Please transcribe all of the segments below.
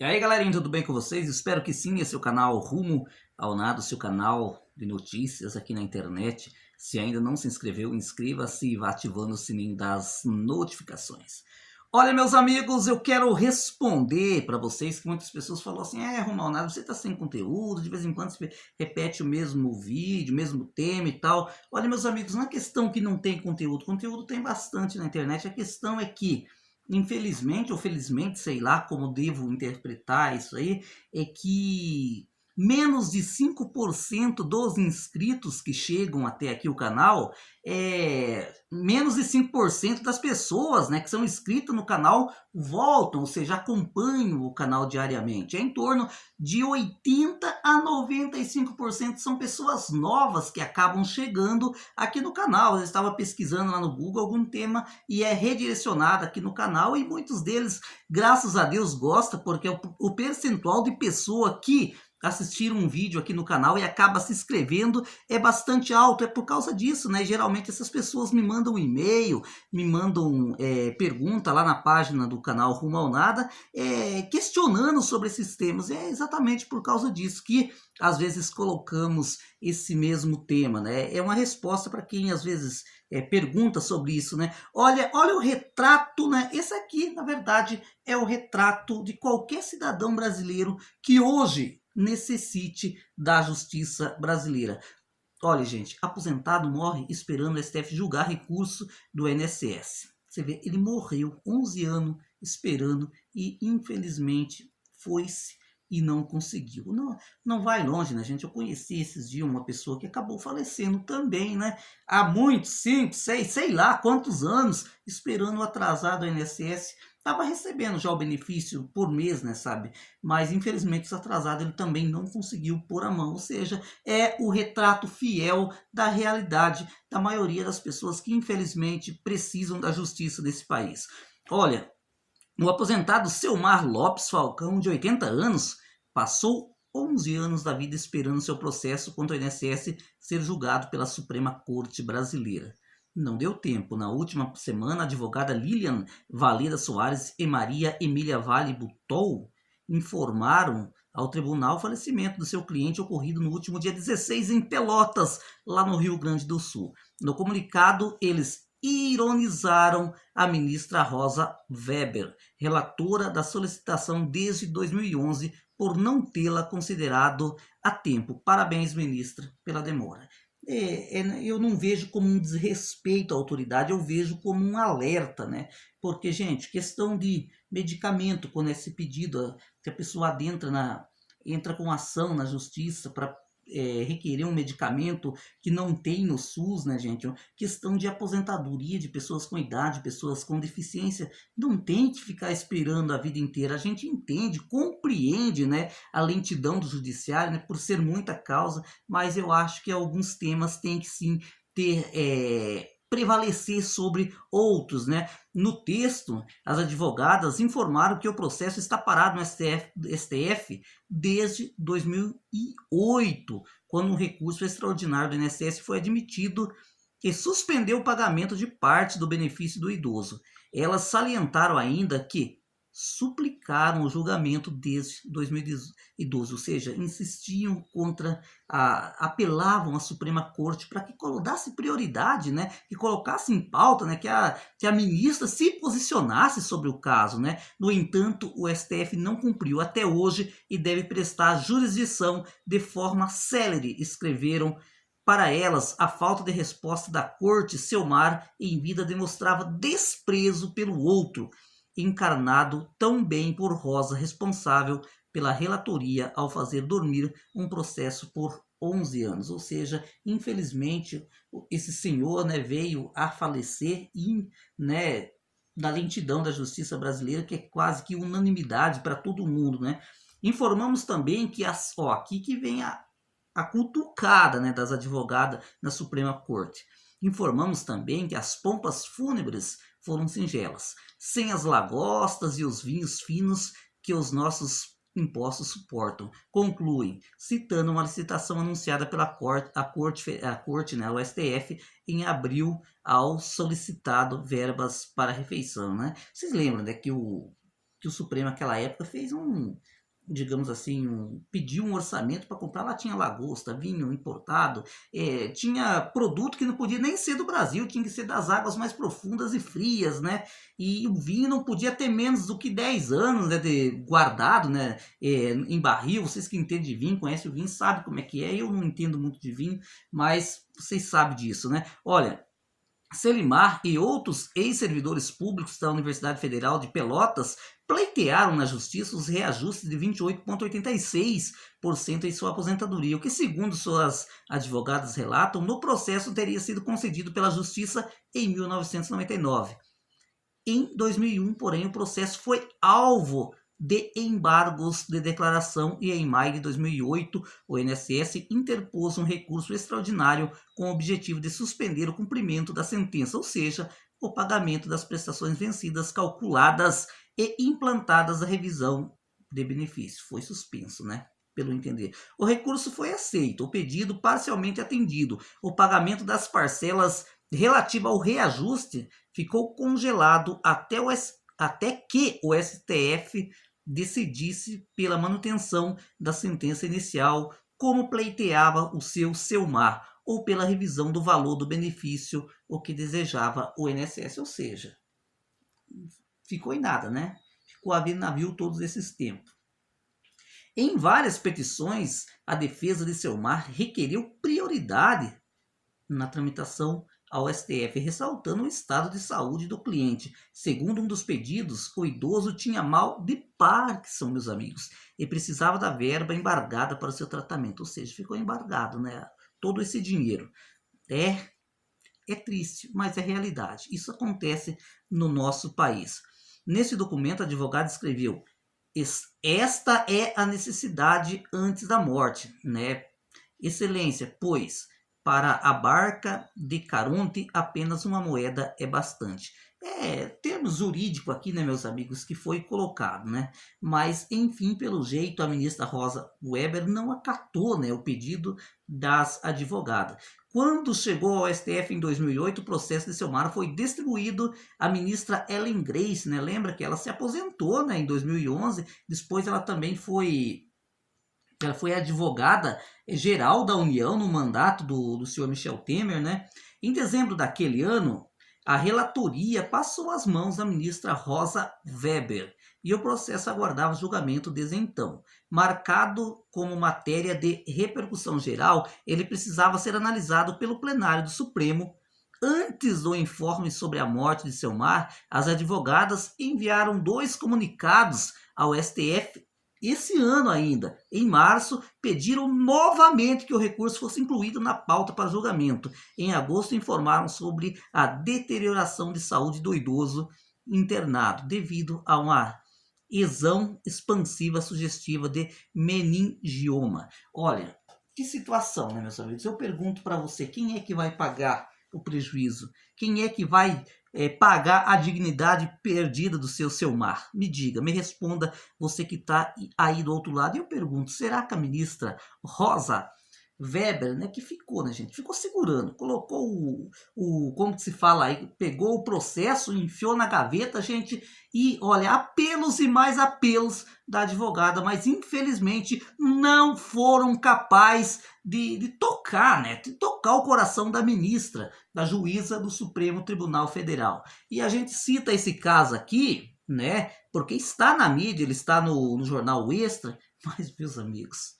E aí, galerinha, tudo bem com vocês? Espero que sim. Esse é o canal Rumo ao Nado, seu canal de notícias aqui na internet. Se ainda não se inscreveu, inscreva-se e vá ativando o sininho das notificações. Olha, meus amigos, eu quero responder para vocês que muitas pessoas falam assim: Rumo ao Nado, você está sem conteúdo, de vez em quando você repete o mesmo vídeo, o mesmo tema e tal. Olha, meus amigos, não é questão que não tem conteúdo, conteúdo tem bastante na internet, a questão é que infelizmente ou felizmente, sei lá como devo interpretar isso aí, é que menos de 5% dos inscritos que chegam até aqui o canal, menos de 5% das pessoas, né, que são inscritas no canal voltam, ou seja, acompanham o canal diariamente. É em torno de 80 a 95% são pessoas novas que acabam chegando aqui no canal. Eu estava pesquisando lá no Google algum tema e é redirecionado aqui no canal, e muitos deles, graças a Deus, gostam, porque o percentual de pessoa que assistir um vídeo aqui no canal e acaba se inscrevendo é bastante alto. É por causa disso, né? Geralmente essas pessoas me mandam um e-mail, me mandam pergunta lá na página do canal Rumo ao Nada, questionando sobre esses temas. É exatamente por causa disso que às vezes colocamos esse mesmo tema, né? É uma resposta para quem às vezes pergunta sobre isso, né? Olha o retrato, né? Esse aqui, na verdade, é o retrato de qualquer cidadão brasileiro que hoje necessite da justiça brasileira. Olha, gente, aposentado morre esperando o STF julgar recurso do INSS. Você vê, ele morreu 11 anos esperando e, infelizmente, foi-se e não conseguiu. Não vai longe, né, gente? Eu conheci esses dias uma pessoa que acabou falecendo também, né? Há muitos, 5, 6, sei lá quantos anos, esperando o atrasado INSS. Estava recebendo já o benefício por mês, né, sabe? Mas, infelizmente, esse atrasado ele também não conseguiu pôr a mão. Ou seja, é o retrato fiel da realidade da maioria das pessoas que, infelizmente, precisam da justiça desse país. Olha, o aposentado Selmar Lopes Falcão, de 80 anos, passou 11 anos da vida esperando seu processo contra o INSS ser julgado pela Suprema Corte Brasileira. Não deu tempo. Na última semana, a advogada Lilian Valera Soares e Maria Emília Vale Butol informaram ao tribunal o falecimento do seu cliente ocorrido no último dia 16 em Pelotas, lá no Rio Grande do Sul. No comunicado, eles ironizaram a ministra Rosa Weber, relatora da solicitação desde 2011, por não tê-la considerado a tempo. Parabéns, ministra, pela demora. Eu não vejo como um desrespeito à autoridade, eu vejo como um alerta, né? Porque, gente, questão de medicamento, quando é esse pedido, que a pessoa entra com ação na justiça para requerer um medicamento que não tem no SUS, né, gente? Questão de aposentadoria de pessoas com idade, pessoas com deficiência, não tem que ficar esperando a vida inteira. A gente entende, compreende, né, a lentidão do judiciário, né, por ser muita causa, mas eu acho que alguns temas têm que sim ter prevalecer sobre outros, né? No texto, as advogadas informaram que o processo está parado no STF desde 2008, quando um recurso extraordinário do INSS foi admitido que suspendeu o pagamento de parte do benefício do idoso. Elas salientaram ainda que suplicaram o julgamento desde 2012, ou seja, insistiam apelavam à Suprema Corte para que desse prioridade, né, que colocasse em pauta, né, que a ministra se posicionasse sobre o caso, né. No entanto, o STF não cumpriu até hoje e deve prestar jurisdição de forma célere, escreveram. Para elas, a falta de resposta da corte, Selmar, em vida, demonstrava desprezo pelo outro, encarnado tão bem por Rosa, responsável pela relatoria ao fazer dormir um processo por 11 anos. Ou seja, infelizmente, esse senhor, né, veio a falecer e, né, da lentidão da justiça brasileira, que é quase que unanimidade para todo mundo, né? Informamos também que aqui que vem a cutucada, né, das advogadas na Suprema Corte. Informamos também que as pompas fúnebres foram singelas, sem as lagostas e os vinhos finos que os nossos impostos suportam. Concluem, citando uma licitação anunciada pela corte, né, o STF, em abril, ao solicitado verbas para refeição, né? Vocês lembram, né, que que o Supremo naquela época fez digamos assim, pediu um orçamento para comprar latinha lagosta, vinho importado, tinha produto que não podia nem ser do Brasil, tinha que ser das águas mais profundas e frias, né? E o vinho não podia ter menos do que 10 anos, né, guardado, né, em barril. Vocês que entendem de vinho, conhecem o vinho, sabem como é que é. Eu não entendo muito de vinho, mas vocês sabem disso, né? Olha, Celimar e outros ex-servidores públicos da Universidade Federal de Pelotas pleitearam na justiça os reajustes de 28,86% em sua aposentadoria, o que, segundo suas advogadas relatam, no processo teria sido concedido pela justiça em 1999. Em 2001, porém, o processo foi alvo de embargos de declaração e em maio de 2008 o INSS interpôs um recurso extraordinário com o objetivo de suspender o cumprimento da sentença, ou seja, o pagamento das prestações vencidas, calculadas e implantadas à revisão de benefício. Foi suspenso, né? Pelo entender. O recurso foi aceito, o pedido parcialmente atendido, o pagamento das parcelas relativa ao reajuste ficou congelado até que o STF decidisse pela manutenção da sentença inicial, como pleiteava o seu Selmar, ou pela revisão do valor do benefício, o que desejava o INSS, ou seja, ficou em nada, né? Ficou a ver navio todos esses tempos. Em várias petições, a defesa de Selmar requeriu prioridade na tramitação ao STF, ressaltando o estado de saúde do cliente. Segundo um dos pedidos, o idoso tinha mal de Parkinson, meus amigos, e precisava da verba embargada para o seu tratamento, ou seja, ficou embargado, né? Todo esse dinheiro. É triste, mas é realidade. Isso acontece no nosso país. Nesse documento, a advogada escreveu: esta é a necessidade antes da morte, né? Excelência, pois para a barca de Caronte apenas uma moeda é bastante. Termo jurídico aqui, né, meus amigos, que foi colocado, né? Mas, enfim, pelo jeito, a ministra Rosa Weber não acatou, né, o pedido das advogadas. Quando chegou ao STF em 2008, o processo de Selmar foi distribuído à ministra Ellen Grace, né? Lembra que ela se aposentou, né, em 2011, depois ela também foi advogada geral da União no mandato do senhor Michel Temer, né? Em dezembro daquele ano, a relatoria passou às mãos da ministra Rosa Weber e o processo aguardava julgamento desde então. Marcado como matéria de repercussão geral, ele precisava ser analisado pelo plenário do Supremo. Antes do informe sobre a morte de Selmar, as advogadas enviaram 2 comunicados ao STF esse ano ainda, em março, pediram novamente que o recurso fosse incluído na pauta para julgamento. Em agosto, informaram sobre a deterioração de saúde do idoso internado devido a uma lesão expansiva sugestiva de meningioma. Olha, que situação, né, meus amigos? Eu pergunto para você, quem é que vai pagar o prejuízo? Quem é que vai pagar a dignidade perdida do seu Selmar? Me diga, me responda, você que está aí do outro lado. E eu pergunto, será que a ministra Rosa Weber, né, que ficou, né, gente? Ficou segurando, colocou como que se fala aí, pegou o processo, enfiou na gaveta, gente, e olha, apelos e mais apelos da advogada, mas infelizmente não foram capazes de tocar, né, de tocar o coração da ministra, da juíza do Supremo Tribunal Federal. E a gente cita esse caso aqui, né, porque está na mídia, ele está no jornal Extra, mas, meus amigos,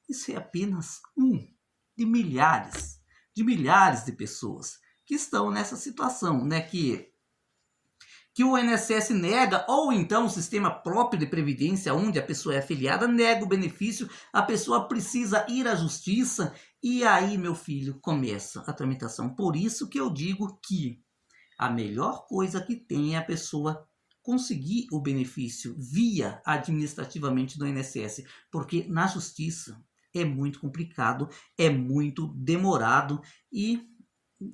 isso é apenas de milhares de pessoas que estão nessa situação, né? Que o INSS nega, ou então o sistema próprio de previdência, onde a pessoa é afiliada, nega o benefício, a pessoa precisa ir à justiça, e aí, meu filho, começa a tramitação. Por isso que eu digo que a melhor coisa que tem é a pessoa conseguir o benefício via administrativamente do INSS, porque na justiça é muito complicado, é muito demorado e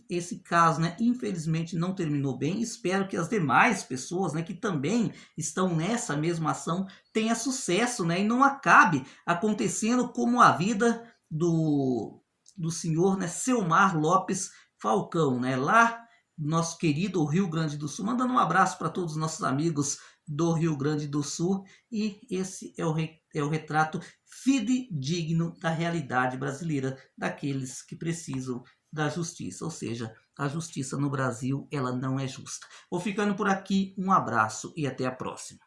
esse caso, né, infelizmente não terminou bem. Espero que as demais pessoas, né, que também estão nessa mesma ação tenha sucesso, né, e não acabe acontecendo como a vida do senhor, né, Selmar Lopes Falcão, né, lá nosso querido Rio Grande do Sul. Mandando um abraço para todos os nossos amigos do Rio Grande do Sul, e esse é o retrato fidedigno da realidade brasileira, daqueles que precisam da justiça, ou seja, a justiça no Brasil ela não é justa. Vou ficando por aqui, um abraço e até a próxima.